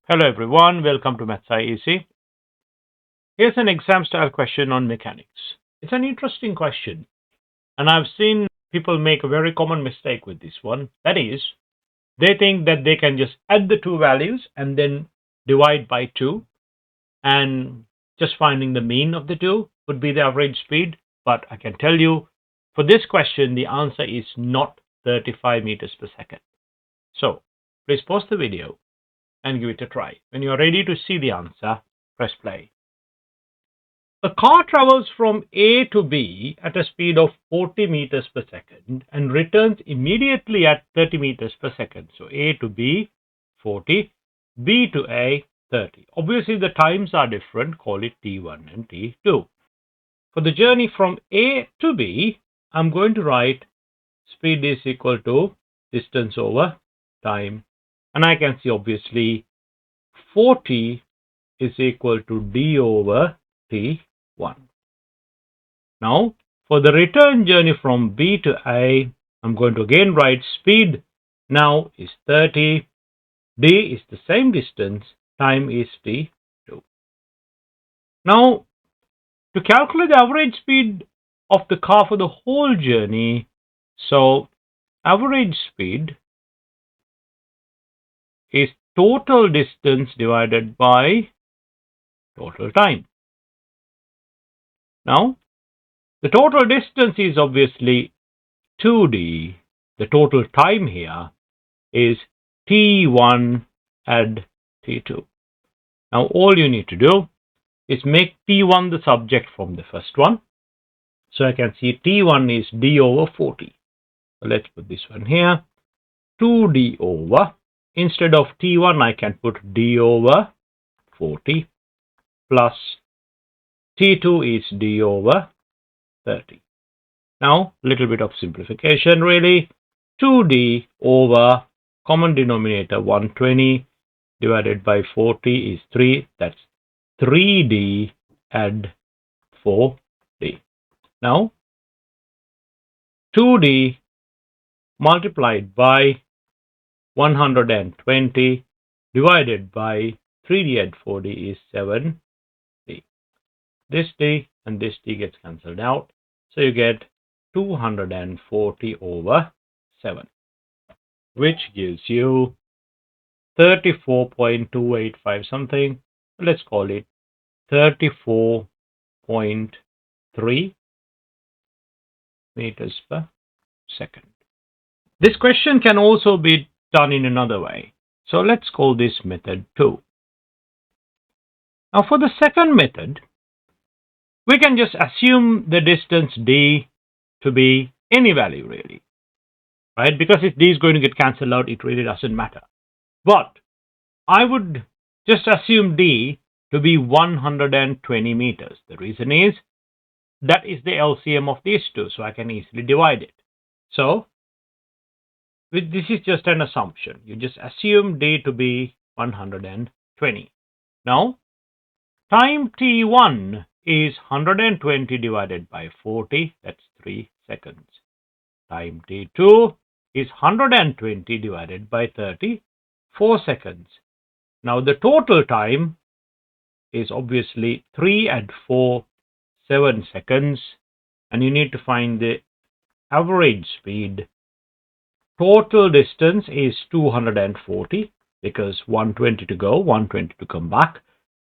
Hello everyone, welcome to Maths IEC. Here's an exam style question on mechanics. It's an interesting question, and I've seen people make a very common mistake with this one. That is, they think that they can just add the two values and then divide by 2, and just finding the mean of the two would be the average speed. But I can tell you, for this question, the answer is not 35 meters per second. So please pause the video and give it a try. When you are ready to see the answer, press play. A car travels from A to B at a speed of 40 meters per second and returns immediately at 30 meters per second. So A to B, 40, B to A, 30. Obviously, the times are different. Call it T1 and T2. For the journey from A to B, I'm going to write speed is equal to distance over time. And I can see obviously 40 is equal to d over t1. Now, for the return journey from B to A, I'm going to again write speed now is 30. D is the same distance. Time is t2. Now, to calculate the average speed of the car for the whole journey, so average speed is total distance divided by total time. Now, the total distance is obviously 2d. The total time here is t1 add t2. Now, all you need to do is make t1 the subject from the first one. So I can see t1 is d over 40. So let's put this one here. 2d over. Instead of t1, I can put d over 40 plus t2 is d over 30. Now, a little bit of simplification really. 2d over common denominator 120 divided by 40 is 3. That's 3d add 4d. Now, 2d multiplied by 120 divided by 3d add 4d is 7d. This d and this d gets cancelled out. So you get 240 over 7, which gives you 34.285 something. Let's call it 34.3 meters per second. This question can also be done in another way. So let's call this method 2. Now for the second method, we can just assume the distance d to be any value really, right? Because if d is going to get cancelled out, it really doesn't matter. But I would just assume d to be 120 meters. The reason is that is the LCM of these two, so I can easily divide it. So this is just an assumption. You just assume d to be 120. Now, time t1 is 120 divided by 40. That's 3 seconds. Time t2 is 120 divided by 30. 4 seconds. Now, the total time is obviously 3 add 4, 7 seconds. And you need to find the average speed. Total distance is 240 because 120 to go, 120 to come back,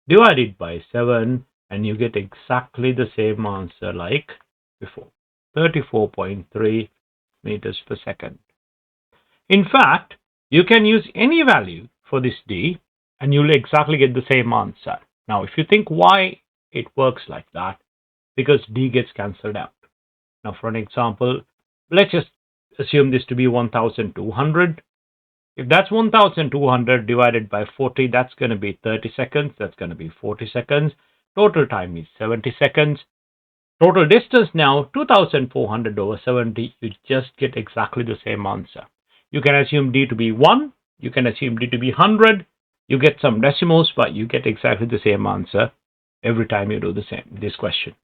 divided by 7, and you get exactly the same answer like before, 34.3 meters per second. In fact, you can use any value for this d, and you'll exactly get the same answer. Now, if you think why it works like that, because d gets cancelled out. Now, for an example, let's just assume this to be 1200. If that's 1200 divided by 40, that's going to be 30 seconds. That's going to be 40 seconds. Total time is 70 seconds. Total distance now 2400 over 70. You just get exactly the same answer. You can assume d to be 1. You can assume d to be 100. You get some decimals, but you get exactly the same answer every time you do this question.